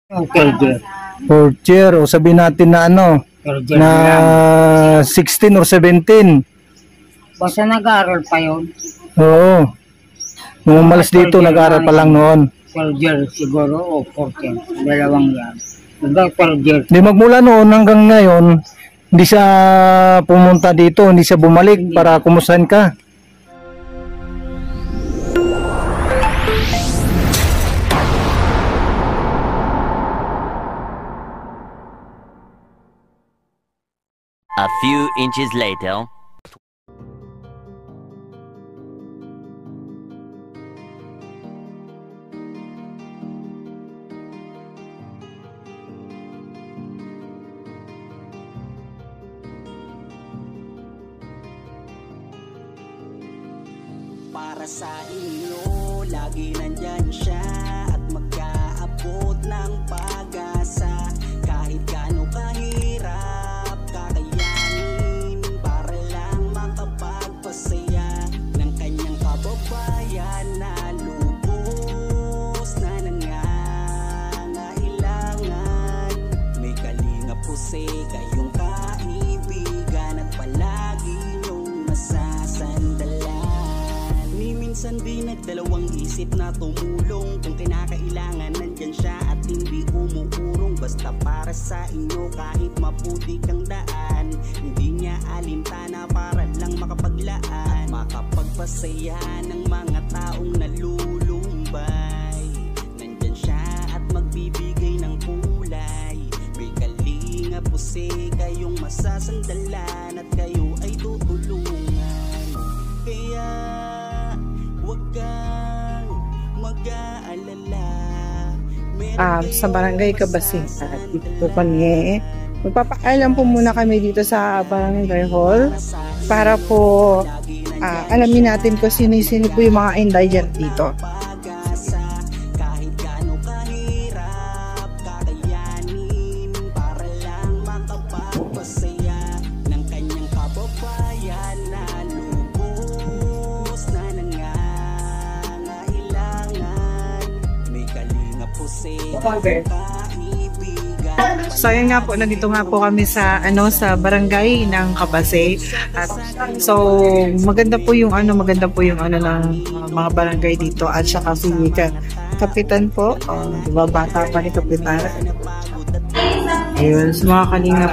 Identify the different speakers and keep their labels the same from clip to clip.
Speaker 1: Okay.
Speaker 2: Fourth year, o sabihin natin na ano, na 16 or 17.
Speaker 1: Basta nag-aaral pa yun.
Speaker 2: Oo. Nung umalis dito, nag-aaral pa lang noon.
Speaker 1: Third year siguro o fourth year. Dalawang yan. Hanggang third year.
Speaker 2: Di magmula noon hanggang ngayon, hindi siya pumunta dito, hindi siya bumalik para kumustahin ka.
Speaker 3: A few inches later.
Speaker 4: Para sa inyo, lagi nandyan siya at mag-aabot ng pag-asa. Kahit gaano kahirap, kakayanin para lang makapagpasaya ng kanyang kababayan na lubos na nangangailangan. May kalingap po kayong kaibigan at palagi niyong masasandalan. Minsan di nagdalawang isip na tumulong. Kung kinakailangan nandyan siya at hindi umuurong. Basta para sa inyo kahit maputi kang daan, hindi niya alintana para lang makapaglaan, makapagpasaya ng mga taong nalulumbay. Nandyan siya at magbibigay ng kulay. May kalinga po kayong masasandalan at kayo ay tutulungan. Kaya huwag kang mag-aalala.
Speaker 5: Sa Barangay Cabasi dito kami. Magpapaalam po muna kami dito sa Barangay Hall para po alamin natin kung sino po yung mga indigent dito. So yun nga po, nandito nga po kami sa sa barangay ng Cabasi. At so maganda po yung ng mga barangay dito at saka si Kapitan po, diba, bata pa ni Kapitan. Ayun, sa mga kalingap,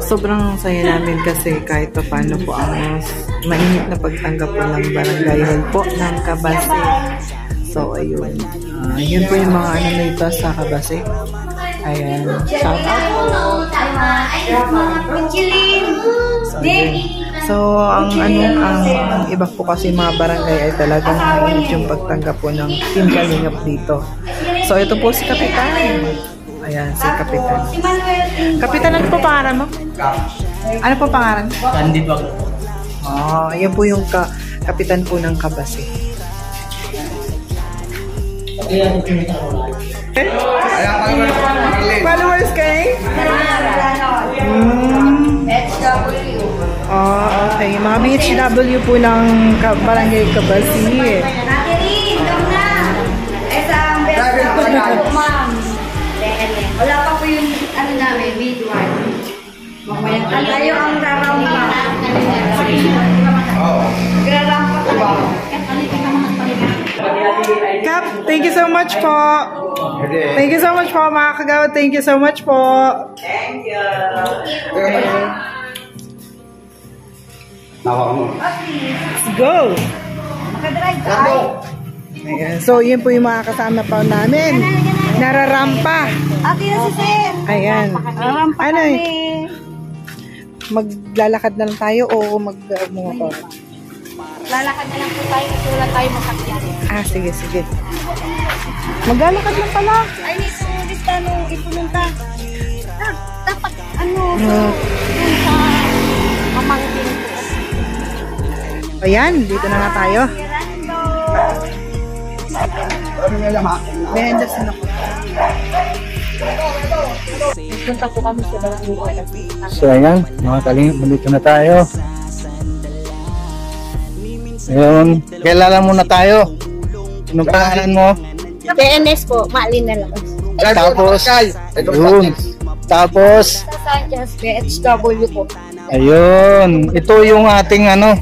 Speaker 5: sobrang saya namin kasi kahit pa paano po ang mainit na pagtanggap po ng barangay hall po ng Cabasi. So ayun, yun po yung mga nito sa Cabasi. Ayan, shout out. So ang iba po kasi mga barangay ay talagang mainit yung pagtanggap po ng Team Kalingap dito. So ito po si Kapitan. Ayan, si Kapitan. Kapitan, ano po pangalan mo? Ano po pangalan?
Speaker 6: Candy Bag.
Speaker 5: Yan po yung Kapitan po ng Cabasi. Followers kay? Okay. Mga BHW po ng Barangay Cabasi.
Speaker 7: Wala pa po yung namin, midwan. Tayo ang rarampa. Rarampa tayo.
Speaker 5: Kap, thank you so much po. Thank you so much po, mga kagawad. Thank you so much po.
Speaker 6: Thank you.
Speaker 5: Let's go.
Speaker 7: Makadrive tayo.
Speaker 5: Ayan. So, yun po yung mga kasama pa namin. Nararampa.
Speaker 7: Ate na si Sir.
Speaker 5: Ayan.
Speaker 7: Rarampa kami.
Speaker 5: Maglalakad na lang tayo o mag-motor?
Speaker 7: Lalakad na lang po tayo kasi wala tayo masakyan.
Speaker 5: Sige. Maglalakad lang pala.
Speaker 7: Ay, lista nung ipununta. Dapat, sa mamangkin ko.
Speaker 5: Ayan, dito na nga tayo. Behendas na ako.
Speaker 7: Punta po kami sa barangay.
Speaker 2: So ayan, mga kalingap, dito na tayo. Ayun, kilala muna tayo. Anong pangalan mo?
Speaker 7: PNS po, Maalin na lang.
Speaker 2: Tapos, yun. Tapos,
Speaker 7: Sa Sanchez, PHW po.
Speaker 2: ayun. Ito yung ating ano,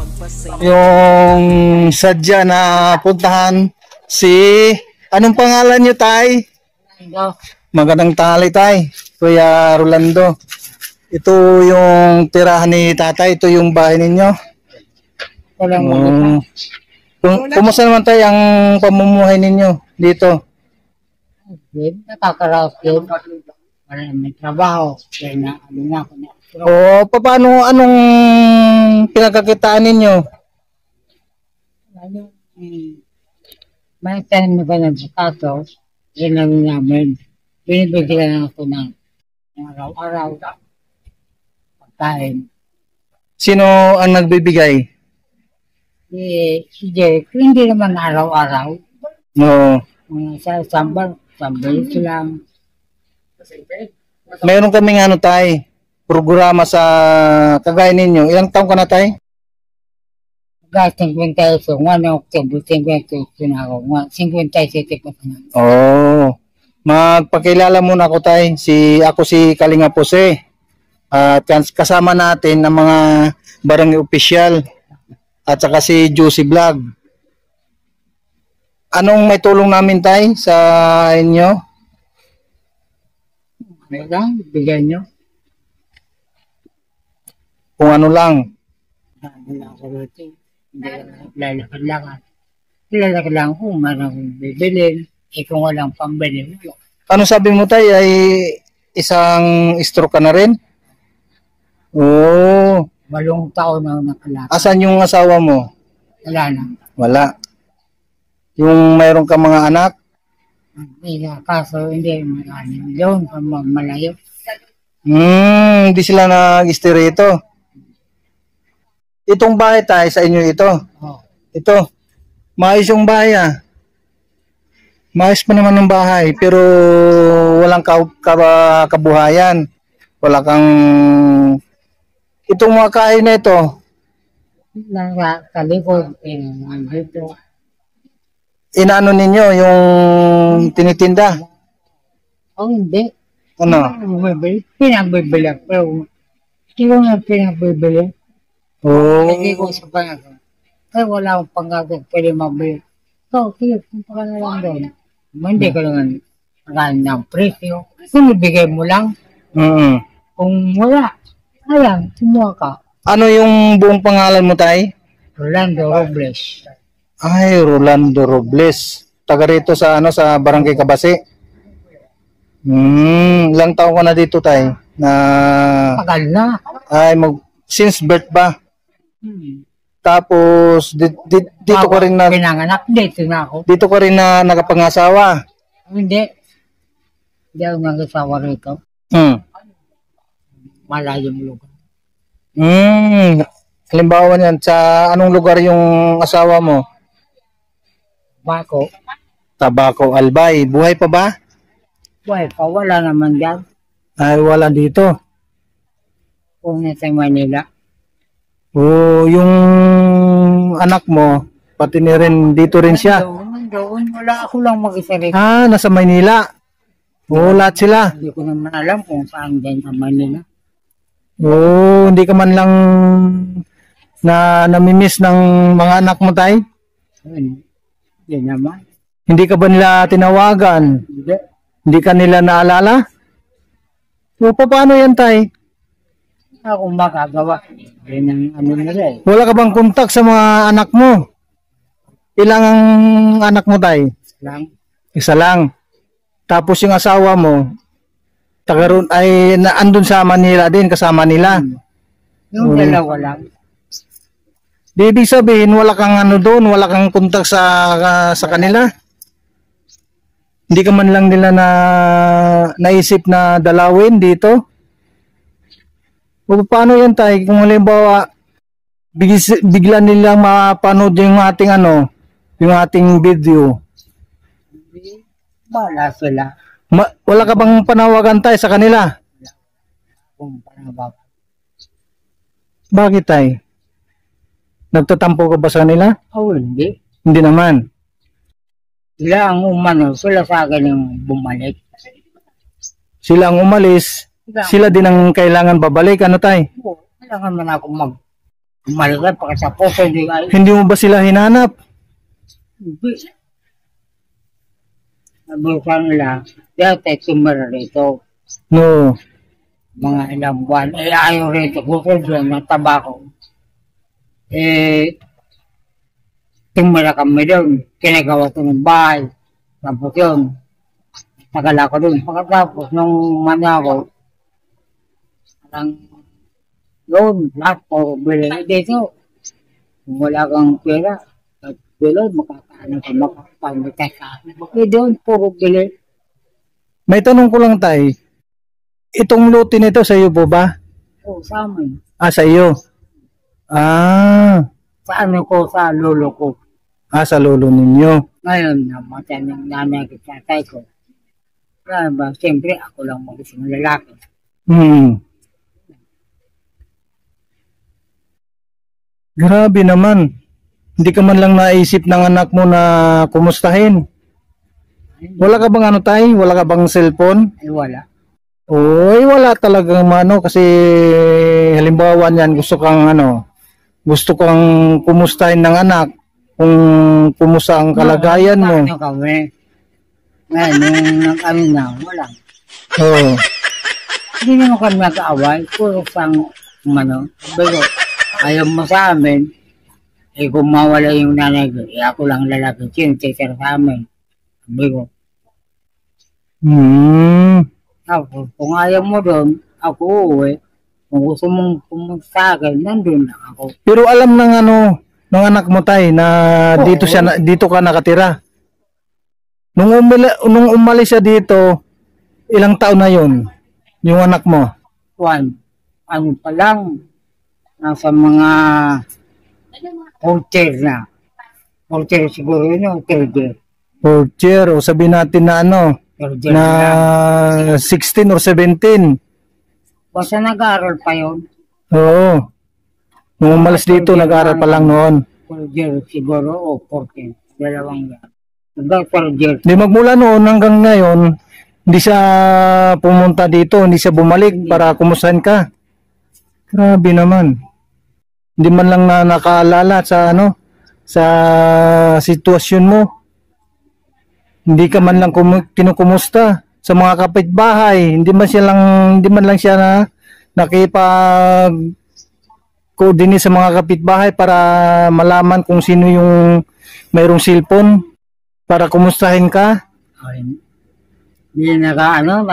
Speaker 2: yung sadya na puntahan si, anong pangalan nyo, tay? Magandang tanghali, tay. Kuya Rolando. Ito yung tirahan ni tatay. Ito yung bahay ninyo. Kumusta naman tayo ang pamumuhay ninyo dito?
Speaker 1: Nakakaraos din. Wala may trabaho. Kaya na, ano na ako na.
Speaker 2: O, paano, anong pinagkakitaan ninyo?
Speaker 1: Ano, may tanim na ba ng bukato? Yan lang namin. Binibigyan ako ng araw-araw. Pagkain.
Speaker 2: Sino ang nagbibigay?
Speaker 1: Si Jeric, hindi naman araw-araw.
Speaker 2: No.
Speaker 1: Sa sambal lang.
Speaker 2: Meron kaming ano tay, programa sa kagaya ninyo. Ilang taon ka na tay?
Speaker 1: Gas 50 pesos, 1 October 50 na ako. 57 pa na.
Speaker 2: Oh. Magpakilala muna ako tay. Ako si Kalinga Pose. At kasama natin ng mga barangay official at saka si Juicy Vlog. Anong may tulong namin tay sa inyo?
Speaker 1: Ano lang, bigyan nyo.
Speaker 2: Kung ano lang.
Speaker 1: Ano lang ako rito. Hindi lang lalakad-lakad. Lalakad lang kung marang bibilin. Kung walang pambili mo.
Speaker 2: Ano sabi mo tay, ay isang stroke ka na rin? Oo.
Speaker 1: 8 taon na ako nakalakad.
Speaker 2: Asan yung asawa mo?
Speaker 1: Wala na.
Speaker 2: Wala. Yung mayroon ka mga anak?
Speaker 1: Kaso hindi marami. Doon sa malayo.
Speaker 2: Hindi sila nag-stay rito. Itong bahay tayo sa inyo ito.
Speaker 1: Oh.
Speaker 2: Ito. Maayos yung bahay ah. Maayos pa naman ng bahay pero walang kabuhayan. Wala kang itong mga kain na ito.
Speaker 1: Nakalikod. Dito.
Speaker 2: Inaano ninyo yung tinitinda?
Speaker 1: Oh, hindi.
Speaker 2: Ano?
Speaker 1: Pinabibili. Pero hindi ko nga pinabibili.
Speaker 2: Oo.
Speaker 1: Hindi ko sa pangagod. Kaya wala akong pangagod. Pwede mabili. So, sige, punta ka na lang doon. Hindi ka naman magkano ng presyo. Kung ibigay mo lang, kung wala, ayan, sumuha ka.
Speaker 2: Ano yung buong pangalan mo tay?
Speaker 1: Rolando Robles.
Speaker 2: Ay, Rolando Robles. Taga rito sa sa Barangay Kabasi. Ilang taon ka na dito tay?
Speaker 1: Tagal na.
Speaker 2: Ay, since birth ba? Tapos dito ka rin na
Speaker 1: Pinanganak dito na ako.
Speaker 2: dito ka rin na nakapangasawa.
Speaker 1: Hindi. Hindi ako nag-asawa rito. Malayong lugar.
Speaker 2: Halimbawa niyan, sa anong lugar yung asawa mo?
Speaker 1: Bako.
Speaker 2: Tabaco, Albay. Buhay pa ba?
Speaker 1: Buhay pa, wala naman dyan.
Speaker 2: Ay, wala dito.
Speaker 1: Kung nasa Manila.
Speaker 2: O, yung anak mo, pati ni rin, dito rin siya.
Speaker 1: Doon, wala ako lang mag-isa rito.
Speaker 2: Nasa Maynila. Oo, lahat sila.
Speaker 1: Hindi ko naman alam kung saan dyan sa Manila.
Speaker 2: Oo, hindi ka man lang namimiss ng mga anak mo tay?
Speaker 1: Hindi naman.
Speaker 2: Hindi ka ba nila tinawagan?
Speaker 1: Hindi.
Speaker 2: Hindi ka nila naalala? O, paano yan tay?
Speaker 1: Ako makagawa. Yan ang ano nila eh.
Speaker 2: Wala ka bang kontak sa mga anak mo? Ilang ang anak mo tay?
Speaker 1: Lang.
Speaker 2: Isa lang. Tapos yung asawa mo, andun sa Manila din, kasama nila.
Speaker 1: Yung dalawa lang.
Speaker 2: Di ibig sabihin, wala kang doon, wala kang kontak sa kanila. Hindi ka man lang nila naisip na dalawin dito. O paano yan tayo? Kung halimbawa, bigla nilang mapanood yung ating yung ating video.
Speaker 1: Wala sila.
Speaker 2: Wala ka bang panawagan tayo sa kanila?
Speaker 1: Kung panabab.
Speaker 2: Bakit tayo? Nagtatampo ka ba sa kanila?
Speaker 1: Oh, hindi.
Speaker 2: Hindi naman.
Speaker 1: Sila ang umano. Sila sa akin yung bumalik.
Speaker 2: Sila ang umalis, sila din ang kailangan babalik. Ano tay?
Speaker 1: Kailangan man ako umalikan pagka sa puso.
Speaker 2: Hindi mo ba sila hinanap?
Speaker 1: Hindi. Sabi ko nila, kaya tayo tumira rito.
Speaker 2: No.
Speaker 1: Mga ilang buwan. Ayaw rito. Gusto dyan ng tabako. Tumira kami doon. Kinagawa ko ng bahay. Tapos yun. Tagal ako doon. Pagkatapos nung manako, parang yun, lahat po bili dito. Kung wala kang pera, bili, makakaano ka, makapagmitay ka. Doon, puro bili.
Speaker 2: May tanong ko lang tay, itong lote nito sa iyo po ba?
Speaker 1: Oo, sa amin.
Speaker 2: Sa iyo.
Speaker 1: Sa ano ko, sa lolo ko.
Speaker 2: Sa lolo ninyo.
Speaker 1: Ngayon, namatay ng nanay ko, tatay ko. Kaya ba, siyempre, ako lang mag-isang lalaki.
Speaker 2: Grabe naman. Hindi ka man lang naisip ng anak mo na kumustahin. Wala ka bang ano tay? Wala ka bang cellphone?
Speaker 1: Ay, wala.
Speaker 2: Oy, wala talagang ano kasi halimbawa niyan gusto kang kumustahin ng anak kung kumusta ang kalagayan mo.
Speaker 1: Ano kami? Ngayon, nung nag-ano na, wala.
Speaker 2: Oo.
Speaker 1: Hindi naman kami nag-aaway. Puro sang, pero ayaw mo sa amin, kung mawala yung nanay ko, ako lang lalaki, sinititira sa amin. Sabi ko. Tapos, kung ayaw mo doon, ako uuwi. Kung gusto mong pumunta sa akin, nandun lang ako.
Speaker 2: Pero alam ng anak mo tay na dito ka nakatira. Nung umalis siya dito, ilang taon na yon yung anak mo?
Speaker 1: Ano pa lang, nasa mga 4 na. 4 siguro yun, 3
Speaker 2: 4 o sabihin natin na na 16 or 17.
Speaker 1: Basta nag-aaral pa yun.
Speaker 2: Oo. Nung umalis dito, nag-aaral pa lang noon.
Speaker 1: 4 siguro o 14. Dalawang yan. Hanggang 4
Speaker 2: Di magmula noon hanggang ngayon, hindi siya pumunta dito, hindi siya bumalik para kumustahin ka. Grabe naman. Hindi man lang na nakaalala sa sa sitwasyon mo. Hindi ka man lang kinukumusta sa mga kapitbahay. Hindi man lang siya na nakipag coordinate sa mga kapitbahay para malaman kung sino yung mayroong cellphone para kumustahin ka.
Speaker 1: Hindi nag-ano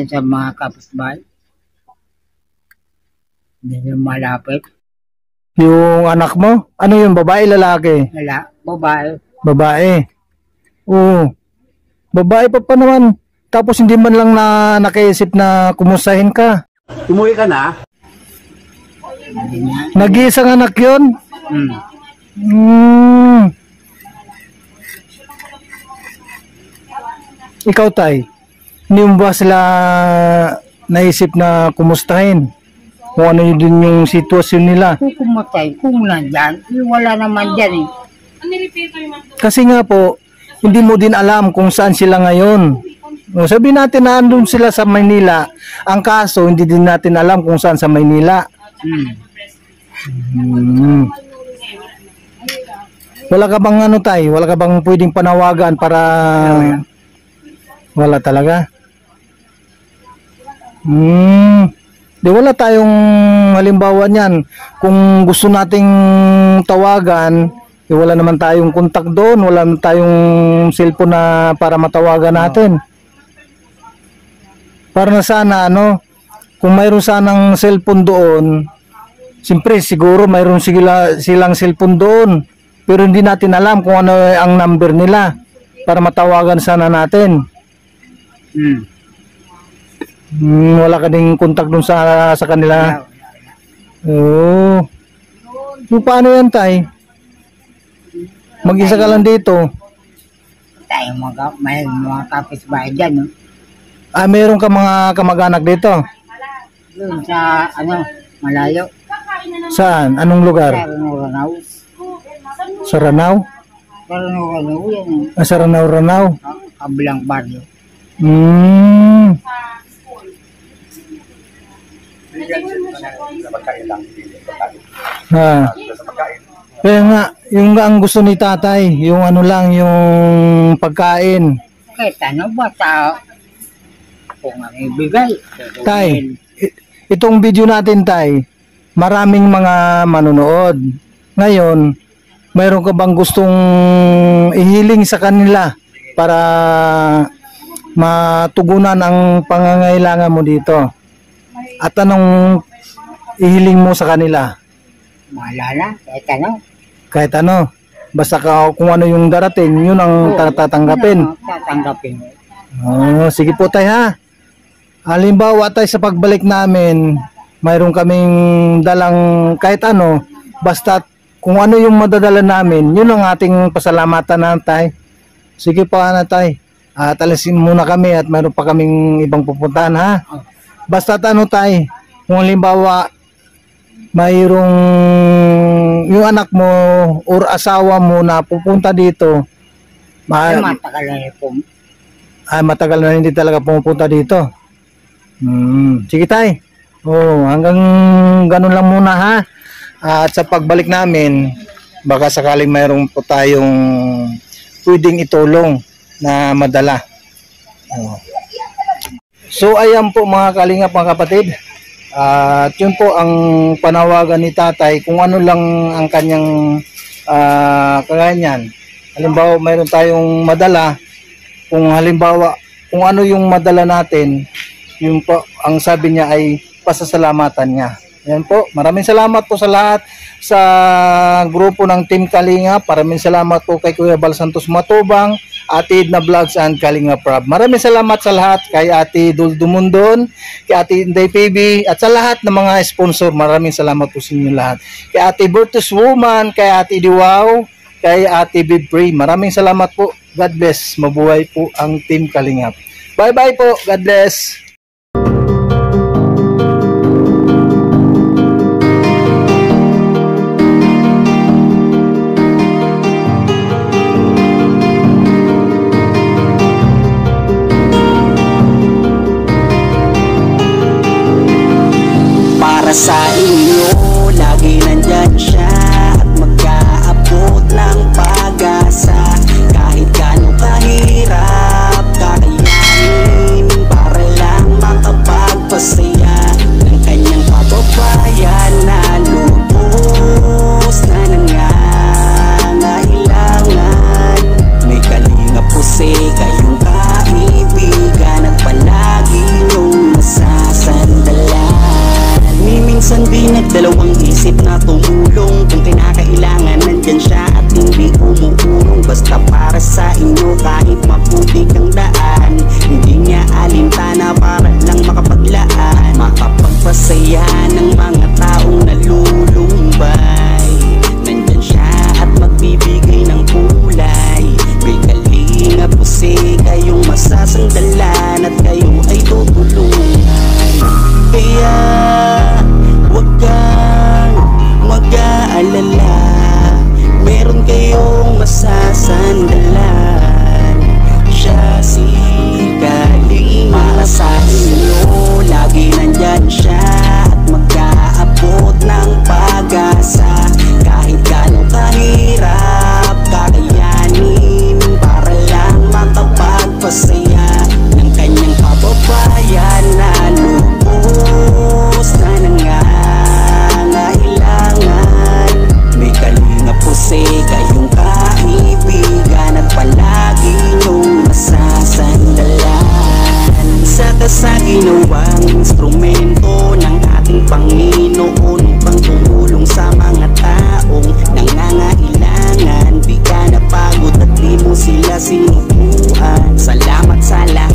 Speaker 1: sa mga kapitbahay. Hindi na malapit.
Speaker 2: Yung anak mo? Ano yung babae, lalaki?
Speaker 1: Wala, babae.
Speaker 2: Babae. Oo. Babae pa naman. Tapos hindi man lang na nakaisip na kumustahin ka.
Speaker 6: Umuwi ka na?
Speaker 2: Nag-iisang anak yun? Ikaw tay, hindi mo ba sila naisip na kumustahin? Kung ano yun din yung sitwasyon nila?
Speaker 1: Kung kumatay, kung nandyan, wala naman dyan eh.
Speaker 2: Kasi nga po, hindi mo din alam kung saan sila ngayon. Sabihin natin na andun sila sa Maynila. Ang kaso, hindi din natin alam kung saan sa Maynila. Wala ka bang tay? Wala ka bang pwedeng panawagan para... Wala talaga? Di wala tayong halimbawa niyan. Kung gusto nating tawagan, wala naman tayong kontak doon, wala naman tayong cellphone na para matawagan natin. Para na sana kung mayroon sanang cellphone doon, siyempre siguro mayroon silang cellphone doon, pero hindi natin alam kung ano ang number nila para matawagan sana natin. Wala ka ding kontak doon sa kanila. Oo. So, paano yan tay? Mag-isa ka lang dito.
Speaker 1: Tayo may mga kapitbahay dyan, no?
Speaker 2: Meron ka mga kamag-anak dito?
Speaker 1: Doon sa, malayo.
Speaker 2: Saan? Anong lugar?
Speaker 1: Sa Ranau.
Speaker 2: Sa Ranau?
Speaker 1: Sa Ranau yan,
Speaker 2: Sa Ranau.
Speaker 1: kabilang baryo.
Speaker 2: Ha. Kaya nga, yung ang gusto ni tatay, yung ano lang, yung pagkain.
Speaker 1: Kahit ano ba sa kung ano ibigay.
Speaker 2: Tay, itong video natin, tay, maraming mga manonood. Ngayon, mayroon ka bang gustong ihiling sa kanila para matugunan ang pangangailangan mo dito? At anong ihiling mo sa kanila?
Speaker 1: Maalala, kahit ano.
Speaker 2: Kahit ano, basta kung ano yung darating, yun ang tatanggapin.
Speaker 1: Tatanggapin.
Speaker 2: Oh, sige po tay ha. Halimbawa tay sa pagbalik namin, mayroon kaming dalang kahit ano, basta kung ano yung madadala namin, yun ang ating pasalamatan na tay. Sige po na tay. At alisin muna kami at mayroon pa kaming ibang pupuntahan ha. Basta ano tay, kung halimbawa mayroong yung anak mo or asawa mo na pupunta dito,
Speaker 1: Matagal na po.
Speaker 2: matagal na hindi talaga pumupunta dito. Sige tay. Oh, hanggang ganun lang muna ha. At sa pagbalik namin, baka sakaling mayroong po tayong pwedeng itulong na madala. Oh. So ayan po mga kalingap, mga kapatid. At yun po ang panawagan ni tatay kung ano lang ang kanyang kaganyan. Halimbawa mayroon tayong madala, kung halimbawa kung ano yung madala natin, yun po ang sabi niya ay pasasalamatan niya. Yan po, maraming salamat po sa lahat sa grupo ng Team Kalingap. Maraming salamat po kay Kuya Bal Santos Matubang, Ate Edna Vlogs and Kalingap Rob. Maraming salamat sa lahat, kay Ate Dul Dumundon, kay Ate Inday PB, at sa lahat ng mga sponsor. Maraming salamat po sa inyo lahat. Kay Ate Virtus Woman, kay Ate Diwaw, kay Ate Bibri. Maraming salamat po. God bless. Mabuhay po ang Team Kalingap. Bye-bye po. God bless.
Speaker 4: Sa inyo, lagi nandyan siya at mag-aabot ng pag-asa. Kahit gano'ng kahirap, kakayanin para lang makapagpasaya ng kanyang kababayan na lubos na nangangailangan. May kalinga po kayong kaibigan at palagi niyong nasasandalan. Minsan di nagdalawang isip na tumulong, kung kinakailangan nandyan siya at hindi umuurong. Basta para sa inyo kahit maputi kang daan, hindi niya alintana para lang makapaglaan, makapagpasaya ng mga taong nalulumbay. Nandyan siya at magbibigay ng kulay. May kalinga po kayong masasandalan at kayo ay tutulungan. Kaya huwag kang mag-aalala, meron kayong masasandalan. Siya si Kalinga. Para sa inyo, lagi nandyan siya at mag-aabot ng pag-asa. Kahit gano'ng kahirap, kakayanin para lang makapagpasaya ng kanyang kababayan na lubos na nangangailangan. May kalinga po kayong kaibigan at palagi niyong masasandalan. Isa ka sa ginawang instrumento ng ating Panginoon upang tumulong sa mga taong nangangailangan. Di ka napagod at di mo sila sinubuan. Salamat sa lahat